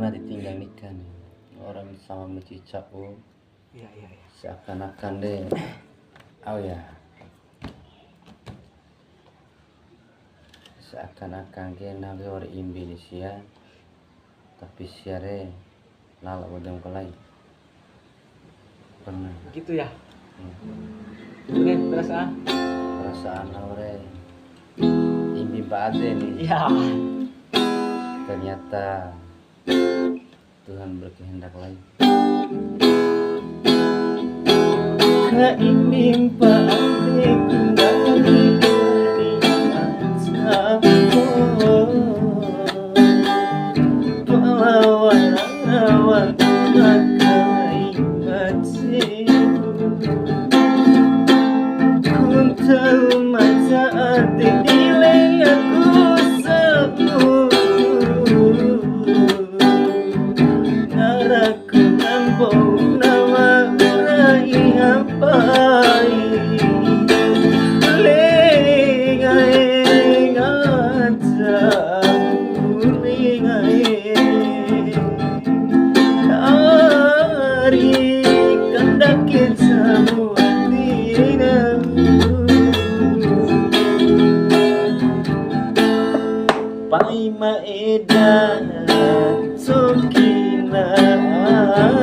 pernah ditinggal nikah nih orang sama mencicak Iya. seakan-akan deh ya seakan-akan kena orang Indonesia tapi siare lala bodong kelai pernah Gitu ya. Oke, perasaan. perasaan orang imbi bade nih Iya. ternyata Tuhan berkehendak lain. Kaimim pade kembali dari asamu Pahlawan pakai maciku Ku tahu masa arti nilai aku semua Naraku nampung nama urai hampai Lengai ngatamu lengai Dari kandakin semua Pai maeda sokina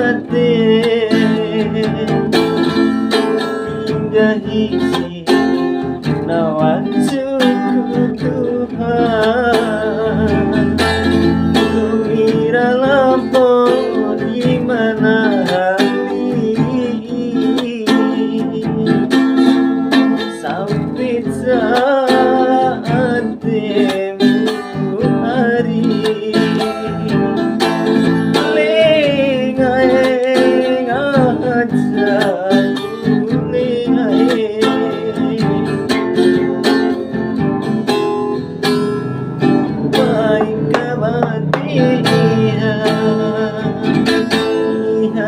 ate hingga hisi nawacuku Tuhan Kumira lampu di mana hati sampai saat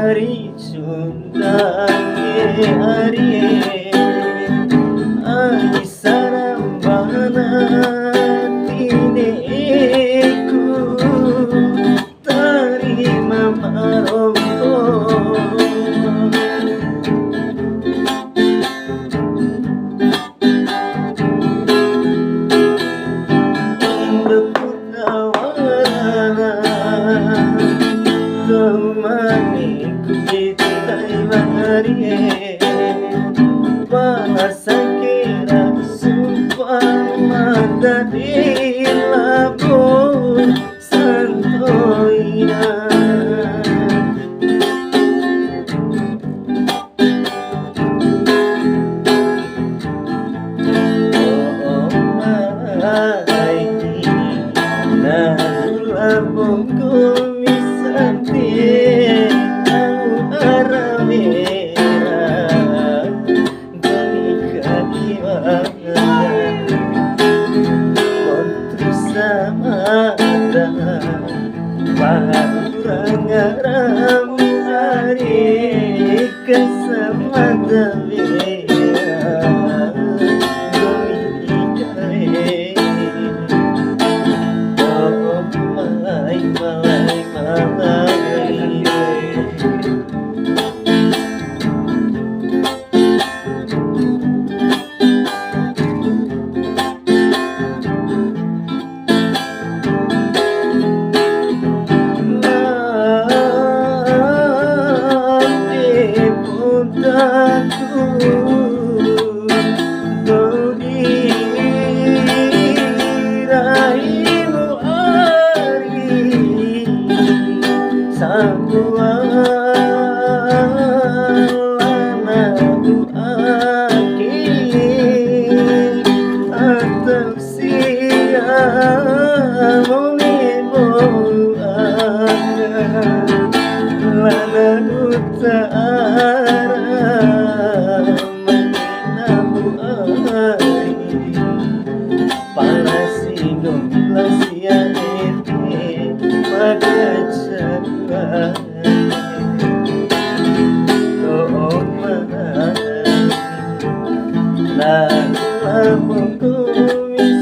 hari sundange hari Aisara mana tineku terima marompo Pasakira sumpah mata di labun santoina Oh my na labun kumisante au aramera Paharangaram hari kesemata vera Domikare Oh malai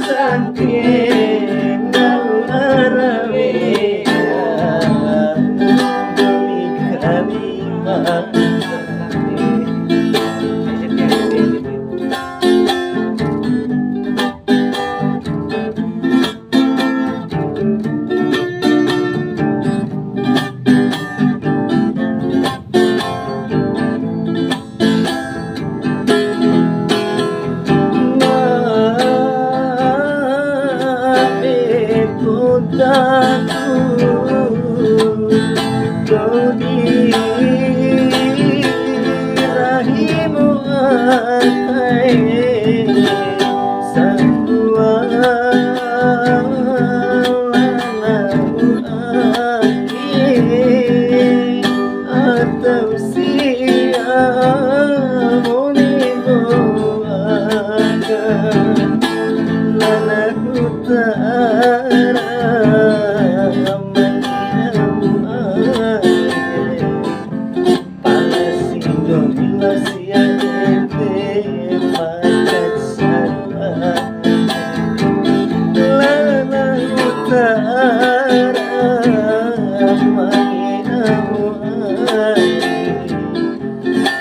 Santi, nau arawe mataku kau dirahimu atai semua lanamu aki atau siamu nibuakan lanaku tara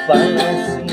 Palasi